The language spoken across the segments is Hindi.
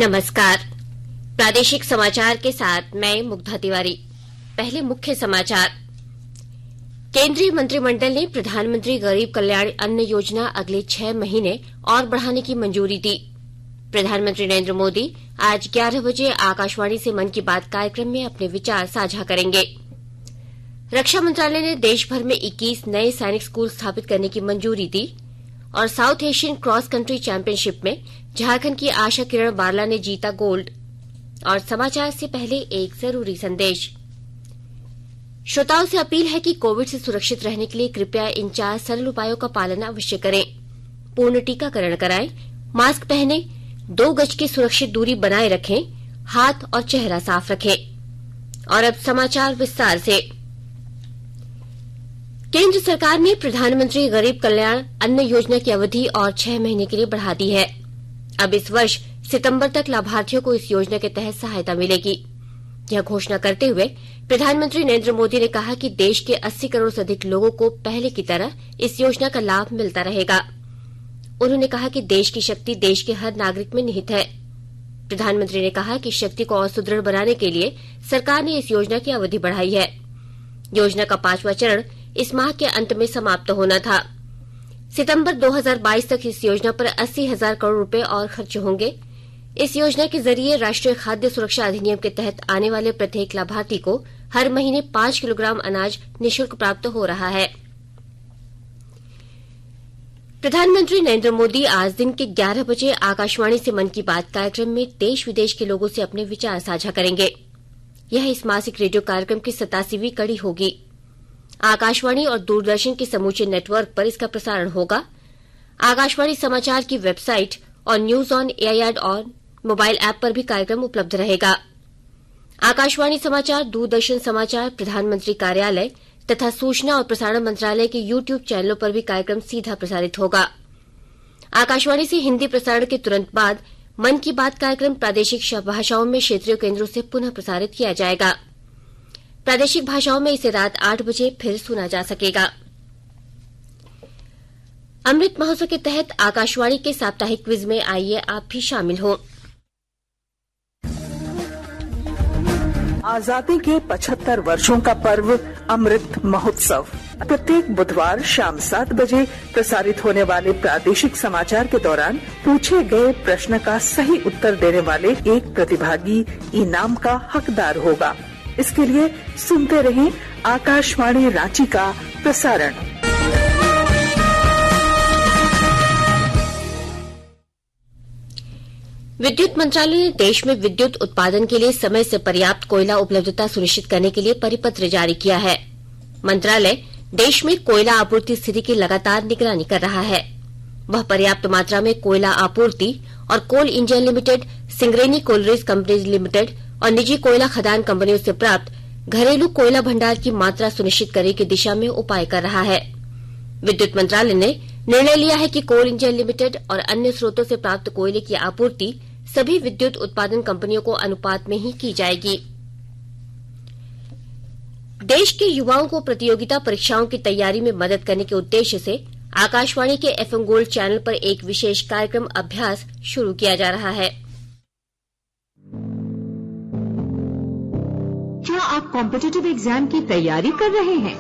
नमस्कार। प्रादेशिक समाचार के साथ मैं मुग्धा तिवारी। पहले मुख्य समाचार। केंद्रीय मंत्रिमंडल ने प्रधानमंत्री गरीब कल्याण अन्न योजना अगले 6 महीने और बढ़ाने की मंजूरी दी। प्रधानमंत्री नरेंद्र मोदी आज 11 बजे आकाशवाणी से मन की बात कार्यक्रम में अपने विचार साझा करेंगे। रक्षा मंत्रालय ने देश भर में 21 नए सैनिक स्कूल स्थापित करने की मंजूरी दी और south Asian cross country championship में झारखंड की आशा किरण बारला ने जीता गोल्ड। और समाचार से पहले एक जरूरी संदेश। श्रोताओं से अपील है कि कोविड से सुरक्षित रहने के लिए कृपया इन 4 सरल उपायों का पालन अवश्य करें। पूर्ण टीकाकरण कराएं, मास्क पहनें, 2 गज की सुरक्षित दूरी बनाए रखें, हाथ और चेहरा साफ रखें। और अब समाचार विस्तार से। केंद्र सरकार ने प्रधानमंत्री गरीब कल्याण अन्न योजना की अवधि और 6 महीने के लिए बढ़ा दी है। अब इस वर्ष सितंबर तक लाभार्थियों को इस योजना के तहत सहायता मिलेगी। यह घोषणा करते हुए प्रधानमंत्री नरेंद्र मोदी ने कहा कि देश के 80 करोड़ से अधिक लोगों को पहले की तरह इस योजना का लाभ मिलता रहेगा। उन्होंने कहा कि देश की शक्ति देश के हर नागरिक में निहित है। प्रधानमंत्री ने कहा कि शक्ति को और सुदृढ़ बनाने के लिए सरकार ने इस योजना की अवधि बढ़ाई है। योजना का 5वां चरण इस माह के अंत में समाप्त होना था। सितंबर 2022 तक इस योजना पर 80,000 करोड़ रुपए और खर्च होंगे। इस योजना के जरिए राष्ट्रीय खाद्य सुरक्षा अधिनियम के तहत आने वाले प्रत्येक लाभार्थी को हर महीने 5 किलोग्राम अनाज निःशुल्क प्राप्त हो रहा है। प्रधानमंत्री नरेंद्र मोदी आज दिन के 11 बजे आकाशवाणी से मन की बात कार्यक्रम में देश विदेश के लोगों से अपने विचार साझा करेंगे। यह इस मासिक रेडियो कार्यक्रम की 87वीं कड़ी होगी। आकाशवाणी और दूरदर्शन के समूचे नेटवर्क पर इसका प्रसारण होगा। आकाशवाणी समाचार की वेबसाइट और न्यूज ऑन एआईआर और मोबाइल ऐप पर भी कार्यक्रम उपलब्ध रहेगा। आकाशवाणी समाचार, दूरदर्शन समाचार, प्रधानमंत्री कार्यालय तथा सूचना और प्रसारण मंत्रालय के यूट्यूब चैनलों पर भी कार्यक्रम सीधा प्रसारित होगा। आकाशवाणी से हिन्दी प्रसारण के तुरंत बाद मन की बात कार्यक्रम प्रादेशिक भाषाओं में क्षेत्रीय केंद्रों से पुनः प्रसारित किया जाएगा। प्रादेशिक भाषाओं में इसे रात 8 बजे फिर सुना जा सकेगा। अमृत महोत्सव के तहत आकाशवाणी के साप्ताहिक क्विज में आइए आप भी शामिल हों। आजादी के 75 वर्षों का पर्व अमृत महोत्सव प्रत्येक बुधवार शाम 7 बजे प्रसारित होने वाले प्रादेशिक समाचार के दौरान पूछे गए प्रश्न का सही उत्तर देने वाले एक प्रतिभागी इनाम का हकदार होगा। इसके लिए सुनते रहें आकाशवाणी रांची का प्रसारण। विद्युत मंत्रालय ने देश में विद्युत उत्पादन के लिए समय से पर्याप्त कोयला उपलब्धता सुनिश्चित करने के लिए परिपत्र जारी किया है। मंत्रालय देश में कोयला आपूर्ति स्थिति की लगातार निगरानी कर रहा है। वह पर्याप्त मात्रा में कोयला आपूर्ति और coal India limited, Singareni collieries company limited और निजी कोयला खदान कंपनियों से प्राप्त घरेलू कोयला भंडार की मात्रा सुनिश्चित करने की दिशा में उपाय कर रहा है। विद्युत मंत्रालय ने निर्णय लिया है कि कोल इंडिया लिमिटेड और अन्य स्रोतों से प्राप्त कोयले की आपूर्ति सभी विद्युत उत्पादन कंपनियों को अनुपात में ही की जाएगी। देश के युवाओं को प्रतियोगिता परीक्षाओं की तैयारी में मदद करने के उद्देश्य से आकाशवाणी के एफएम गोल्ड चैनल पर एक विशेष कार्यक्रम अभ्यास शुरू किया जा रहा है। क्या आप कॉम्पिटिटिव एग्जाम की तैयारी कर रहे हैं?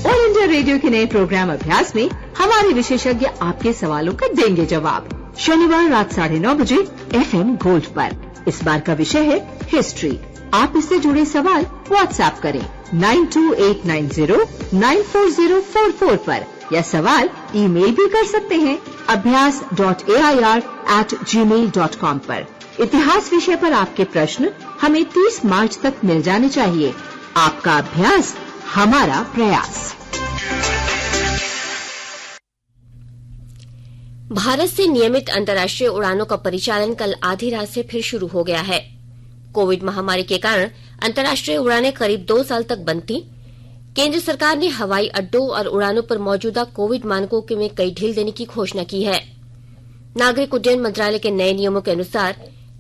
ऑल इंडिया रेडियो के नए प्रोग्राम अभ्यास में हमारे विशेषज्ञ आपके सवालों का देंगे जवाब। शनिवार रात 9:30 बजे एफएम गोल्ड पर। इस बार का विषय है हिस्ट्री। आप इससे जुड़े सवाल व्हाट्सएप करें 9289094044 पर या सवाल ईमेल भी कर सकते हैं abhyas.air@gmail.com पर। इतिहास विषय पर आपके प्रश्न हमें 30 मार्च तक मिल जाने चाहिए। आपका अभ्यास हमारा प्रयास। भारत से नियमित अंतर्राष्ट्रीय उड़ानों का परिचालन कल आधी रात से फिर शुरू हो गया है। कोविड महामारी के कारण अंतर्राष्ट्रीय उड़ानें करीब 2 साल तक बंद थीं। केंद्र सरकार ने हवाई अड्डों और उड़ानों पर मौजूदा कोविड मानकों में कई ढील देने की घोषणा की है। नागरिक उड्डयन मंत्रालय के नए नियमों के अनुसार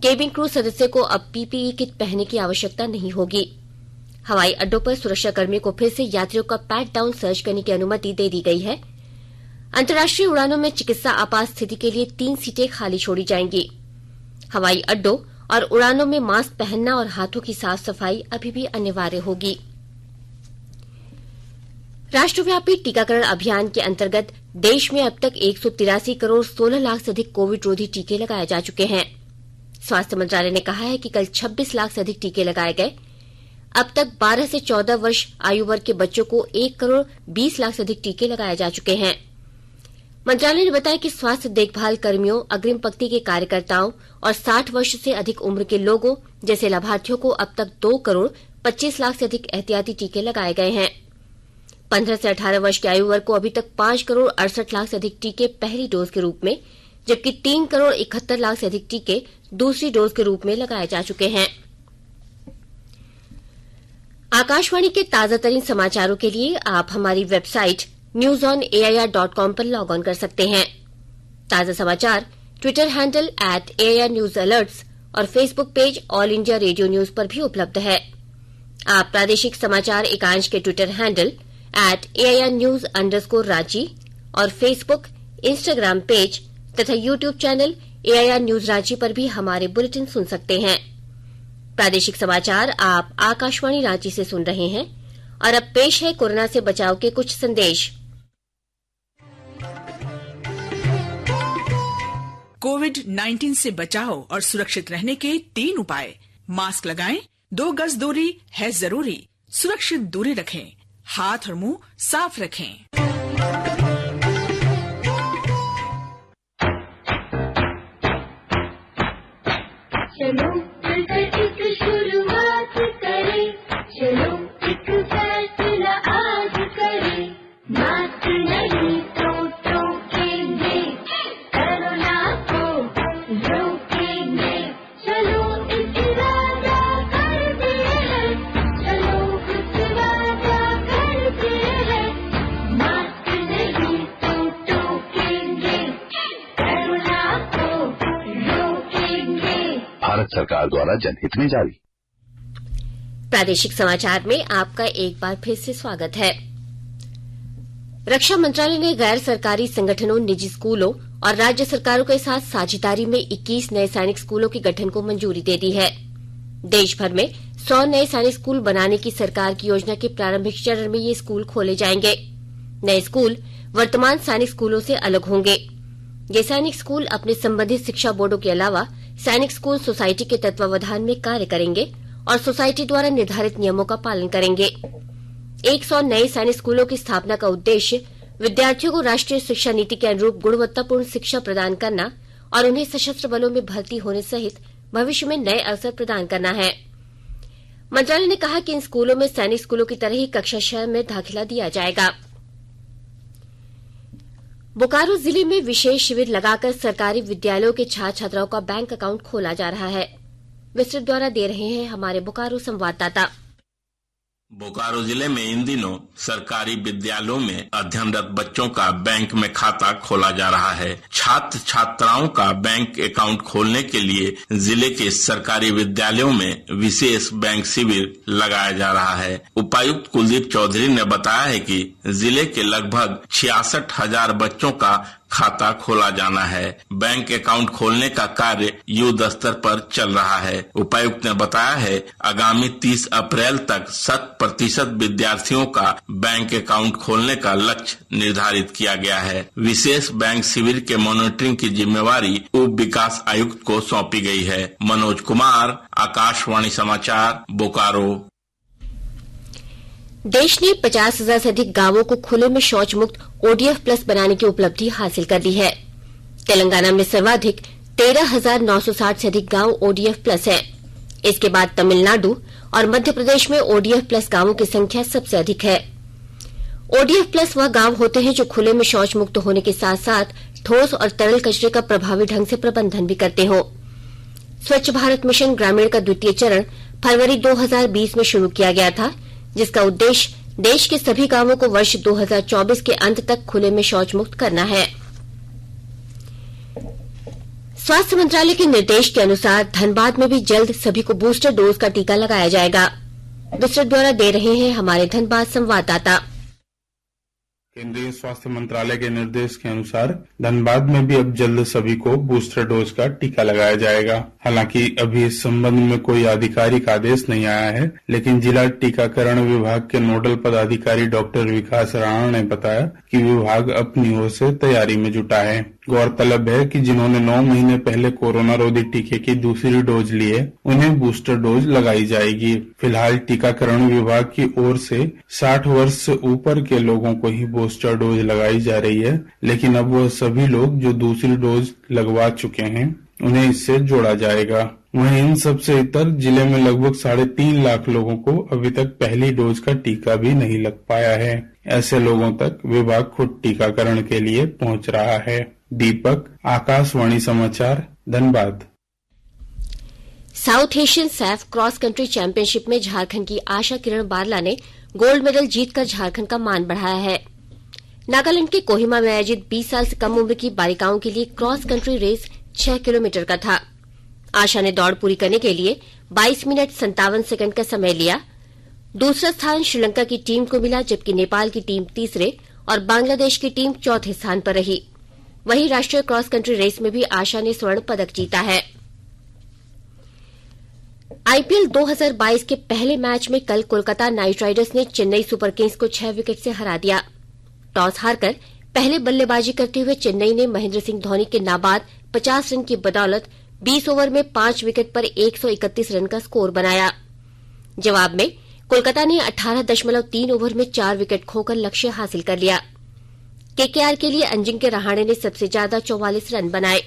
केबिन क्रू सदस्य को अब पीपीई किट पहनने की आवश्यकता नहीं होगी। हवाई अड्डों पर सुरक्षाकर्मियों को फिर से यात्रियों का पैट डाउन सर्च करने की अनुमति दे दी गई है। अंतर्राष्ट्रीय उड़ानों में चिकित्सा आपात स्थिति के लिए 3 सीटें खाली छोड़ी जाएंगी। हवाई अड्डों और उड़ानों में मास्क पहनना और हाथों की साफ सफाई अभी भी अनिवार्य होगी। राष्ट्रव्यापी टीकाकरण अभियान के अंतर्गत देश में अब तक 183 करोड़ 16 लाख से अधिक कोविड रोधी टीके लगाए जा चुके हैं। स्वास्थ्य मंत्रालय ने कहा है कि कल 26 लाख से अधिक टीके लगाए गए। अब तक 12 से 14 वर्ष आयु वर्ग के बच्चों को 1 करोड़ 20 लाख से अधिक टीके लगाए जा चुके हैं। मंत्रालय ने बताया कि स्वास्थ्य देखभाल कर्मियों, अग्रिम पंक्ति के कार्यकर्ताओं और 60 वर्ष से अधिक उम्र के लोगों जैसे लाभार्थियों को अब तक 2 करोड़ 25 लाख से अधिक एहतियाती टीके लगाए गए हैं। 15 से 18 वर्ष के आयु वर्ग को अभी तक 5 करोड़ 68 लाख से अधिक टीके पहली डोज के रूप में, जबकि 3 करोड़ 71 लाख से अधिक टीके दूसरी डोज के रूप में लगाए जा चुके हैं। आकाशवाणी के ताजा तरीन समाचारों के लिए आप हमारी वेबसाइट newsonair.com पर लॉग ऑन कर सकते हैं। ताजा समाचार ट्विटर हैंडल @AIRNewsAlerts और Facebook page all India radio news पर भी उपलब्ध है। आप प्रादेशिक समाचार एकांश के ट्विटर हैंडल @AIRNews_Ranchi और फेसबुक, इंस्टाग्राम पेज तथा YouTube channel AIR news Ranchi पर भी हमारे बुलेटिन सुन सकते हैं। प्रादेशिक समाचार आप आकाशवाणी रांची से सुन रहे हैं और अब पेश है कोरोना से बचाव के कुछ संदेश। कोविड-19 से बचाव और सुरक्षित रहने के 3 उपाय। मास्क लगाएं, 2 गज दूरी है जरूरी, सुरक्षित दूरी रखें, हाथ और मुंह साफ रखें। चलो मिलकर एक शुरुआत करें, चलो एक फैसला आज करें, मास्क नहीं तो टोकेंगे, कोरोना को रोकेंगे, चलो एक वादा करते हैं, चलो एक वादा करते हैं, मास्क नहीं तो टोकेंगे, कोरोना को रोकेंगे। भारत सरकार द्वारा जनहित में जारी। प्रादेशिक समाचार में आपका एक बार फिर से स्वागत है। रक्षा मंत्रालय ने गैर सरकारी संगठनों, निजी स्कूलों और राज्य सरकारों के साथ साझेदारी में 21 नए सैनिक स्कूलों के गठन को मंजूरी दे दी है। देश भर में 100 नए सैनिक स्कूल बनाने की सरकार की योजना के प्रारंभिक चरण में ये स्कूल खोले जाएंगे। नए स्कूल वर्तमान सैनिक स्कूलों से अलग होंगे। ये सैनिक स्कूल अपने संबंधित शिक्षा बोर्डों के अलावा सैनिक स्कूल सोसाइटी के तत्वावधान में कार्य करेंगे और सोसाइटी द्वारा निर्धारित नियमों का पालन करेंगे। 100 नए सैनिक स्कूलों की स्थापना का उद्देश्य विद्यार्थियों को राष्ट्रीय शिक्षा नीति के अनुरूप गुणवत्तापूर्ण शिक्षा प्रदान करना और उन्हें सशस्त्र बलों में भर्ती होने सहित भविष्य में नए अवसर प्रदान करना है। मंत्रालय ने कहा कि इन स्कूलों में सैनिक स्कूलों की तरह ही कक्षा 6 में दाखिला दिया जाएगा। बोकारो जिले में विशेष शिविर लगाकर सरकारी विद्यालयों के छात्र छात्राओं का बैंक अकाउंट खोला जा रहा है। विस्तृत ब्यौरा दे रहे हैं हमारे बोकारो संवाददाता। बोकारो जिले में इन दिनों सरकारी विद्यालयों में अध्ययनरत बच्चों का बैंक में खाता खोला जा रहा है। छात्र छात्राओं का बैंक अकाउंट खोलने के लिए जिले के सरकारी विद्यालयों में विशेष बैंक शिविर लगाया जा रहा है। उपायुक्त कुलदीप चौधरी ने बताया है कि जिले के लगभग 66,000 बच्चों का खाता खोला जाना है। बैंक अकाउंट खोलने का कार्य युद्ध स्तर पर चल रहा है। उपायुक्त ने बताया है आगामी 30 अप्रैल तक 100% विद्यार्थियों का बैंक अकाउंट खोलने का लक्ष्य निर्धारित किया गया है। विशेष बैंक शिविर के मॉनिटरिंग की जिम्मेवारी उप विकास आयुक्त को सौंपी गई है। मनोज कुमार, आकाशवाणी समाचार, बोकारो। देश ने 50,000 से अधिक गांवों को खुले में शौच मुक्त ODF प्लस बनाने की उपलब्धि हासिल कर ली है। तेलंगाना में सर्वाधिक 13,960 से अधिक गांव ODF प्लस है। इसके बाद तमिलनाडु और मध्य प्रदेश में ODF प्लस गांवों की संख्या सबसे अधिक है। ODF प्लस वह गांव होते हैं जो खुले में शौच मुक्त होने के साथ साथ ठोस और तरल कचरे का प्रभावी ढंग से प्रबंधन भी करते हों। स्वच्छ भारत मिशन ग्रामीण का द्वितीय चरण फरवरी 2020 में शुरू किया गया था, जिसका उद्देश्य देश के सभी गांवों को वर्ष 2024 के अंत तक खुले में शौच मुक्त करना है। स्वास्थ्य मंत्रालय के निर्देश के अनुसार धनबाद में भी जल्द सभी को बूस्टर डोज का टीका लगाया जाएगा। विस्तृत ब्यौरा दे रहे हैं हमारे धनबाद संवाददाता। केंद्रीय स्वास्थ्य मंत्रालय के निर्देश के अनुसार धनबाद में भी अब जल्द सभी को बूस्टर डोज का टीका लगाया जाएगा। हालांकि अभी इस संबंध में कोई आधिकारिक आदेश नहीं आया है, लेकिन जिला टीकाकरण विभाग के नोडल पदाधिकारी डॉक्टर विकास राणा ने बताया कि विभाग अपनी ओर से तैयारी में जुटा है। गौरतलब है कि जिन्होंने 9 महीने पहले कोरोना रोधी टीके की दूसरी डोज ली है, उन्हें बूस्टर डोज लगाई जाएगी। फिलहाल टीकाकरण विभाग की ओर से 60 वर्ष से ऊपर के लोगों को ही बूस्टर डोज लगाई जा रही है, लेकिन अब वह सभी लोग जो दूसरी डोज लगवा चुके हैं उन्हें इससे जोड़ा जाएगा। वहीं इन सबसे इतर जिले में लगभग 3.5 लाख लोगों को अभी तक पहली डोज का टीका भी नहीं लग पाया है। ऐसे लोगों तक विभाग खुद टीकाकरण के लिए पहुंच रहा है। दीपक, आकाशवाणी समाचार, Dhanbad. South Asian Saif cross country championship में झारखंड की आशा किरण बारला ने गोल्ड मेडल जीतकर झारखंड का मान बढ़ाया है। नागालैंड के कोहिमा में आयोजित 20 साल से कम उम्र की बालिकाओं के लिए क्रॉस कंट्री रेस 6 किलोमीटर का था। आशा ने दौड़ पूरी करने के लिए 22 मिनट 57 सेकंड का समय लिया। दूसरा स्थान श्रीलंका की टीम को मिला, जबकि नेपाल की टीम तीसरे और बांग्लादेश की टीम चौथे स्थान पर रही। वहीं राष्ट्रीय क्रॉस कंट्री रेस में भी आशा ने स्वर्ण पदक जीता है। आईपीएल 2022 के पहले मैच में कल कोलकाता नाइट राइडर्स ने चेन्नई सुपर किंग्स को 6 विकेट से हरा दिया। टॉस हारकर पहले बल्लेबाजी करते हुए चेन्नई ने महेंद्र सिंह धोनी के नाबाद 50 रन की बदौलत 20 ओवर में 5 विकेट पर 131 रन का स्कोर बनाया। जवाब में कोलकाता ने 18.3 ओवर में 4 विकेट खोकर लक्ष्य हासिल कर लिया। केकेआर के लिए अंजिंक्य रहाणे ने सबसे ज्यादा 44 रन बनाए।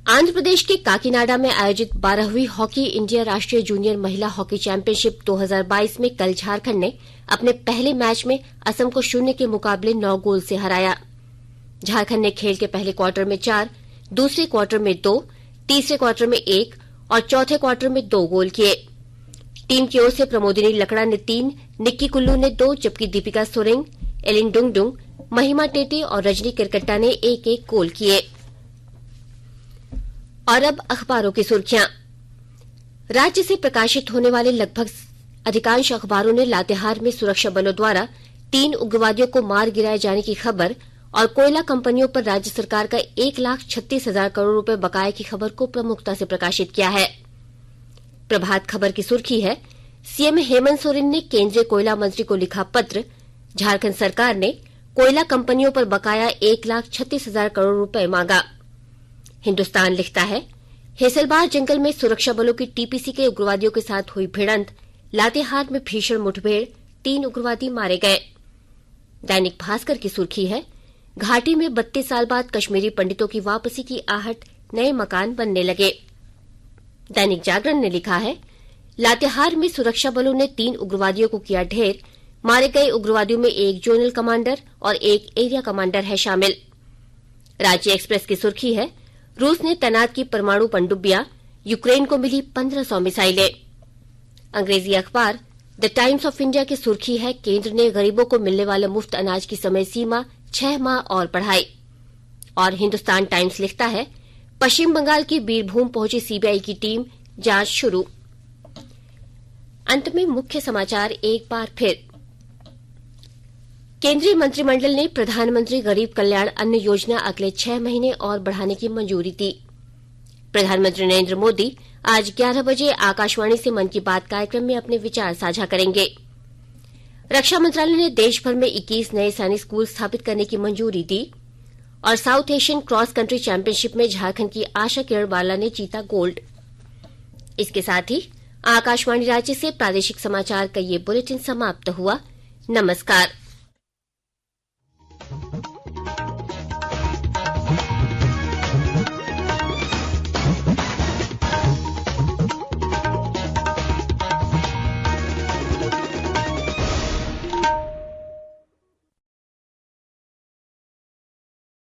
आंध्र प्रदेश के काकीनाडा में आयोजित 12वीं हॉकी इंडिया राष्ट्रीय जूनियर महिला हॉकी चैंपियनशिप 2022 में कल झारखंड ने अपने पहले मैच में असम को 0 के मुकाबले 9 गोल से हराया। झारखंड ने खेल के पहले क्वार्टर में 4, दूसरे क्वार्टर में 2, तीसरे क्वार्टर में 1 और चौथे क्वार्टर में 2 गोल किए। टीम की ओर से प्रमोदिनी लकड़ा ने 3, निक्की कुल्लू ने 2, जबकि दीपिका सोरेंग, एलिन डुंगडुंग, महिमा टेटे और रजनी किरकट्टा ने 1-1 गोल किए। और अब अखबारों की सुर्खियां। राज्य से प्रकाशित होने वाले लगभग अधिकांश अखबारों ने लातेहार में सुरक्षा बलों द्वारा 3 उग्रवादियों को मार गिराए जाने की खबर और कोयला कंपनियों पर राज्य सरकार का 1,36,000 करोड़ रुपए बकाये की खबर को प्रमुखता से प्रकाशित किया है। प्रभात खबर की सुर्खी है, सीएम हेमंत सोरेन ने केंद्रीय कोयला मंत्री को लिखा पत्र, झारखंड सरकार ने कोयला कंपनियों पर बकाया 1,36,000 करोड़ रुपए मांगा। हिन्दुस्तान लिखता है, हेसलबार जंगल में सुरक्षा बलों की टीपीसी के उग्रवादियों के साथ हुई भिड़ंत, लातेहार में भीषण मुठभेड़, 3 उग्रवादी मारे गए। दैनिक भास्कर की सुर्खी है, घाटी में 32 साल बाद कश्मीरी पंडितों की वापसी की आहट, नए मकान बनने लगे। दैनिक जागरण ने लिखा है, लातेहार में सुरक्षा बलों ने 3 उग्रवादियों को किया ढेर, मारे गए उग्रवादियों में 1 जोनल कमांडर और 1 एरिया कमांडर है शामिल। राज्य एक्सप्रेस की सुर्खी है, रूस ने तैनात की परमाणु पनडुब्बियां, यूक्रेन को मिली 1500 मिसाइलें। अंग्रेजी अखबार द टाइम्स ऑफ इंडिया की सुर्खी है, केंद्र ने गरीबों को मिलने वाले मुफ्त अनाज की समय सीमा 6 माह और बढ़ाई। और हिन्दुस्तान टाइम्स लिखता है, पश्चिम बंगाल की बीरभूम पहुंची सीबीआई की टीम, जांच शुरू। अंत में मुख्य समाचार एक बार फिर। केंद्रीय मंत्रिमंडल ने प्रधानमंत्री गरीब कल्याण अन्न योजना अगले 6 महीने और बढ़ाने की मंजूरी दी। प्रधानमंत्री नरेंद्र मोदी आज 11 बजे आकाशवाणी से मन की बात कार्यक्रम में अपने विचार साझा करेंगे। रक्षा मंत्रालय ने देश भर में 21 नए सैनिक स्कूल स्थापित करने की मंजूरी दी। और south Asian cross country championship में झारखंड की आशा किरण बारला ने जीता गोल्ड। इसके साथ ही आकाशवाणी रांची से प्रादेशिक समाचार का ये बुलेटिन समाप्त हुआ। नमस्कार।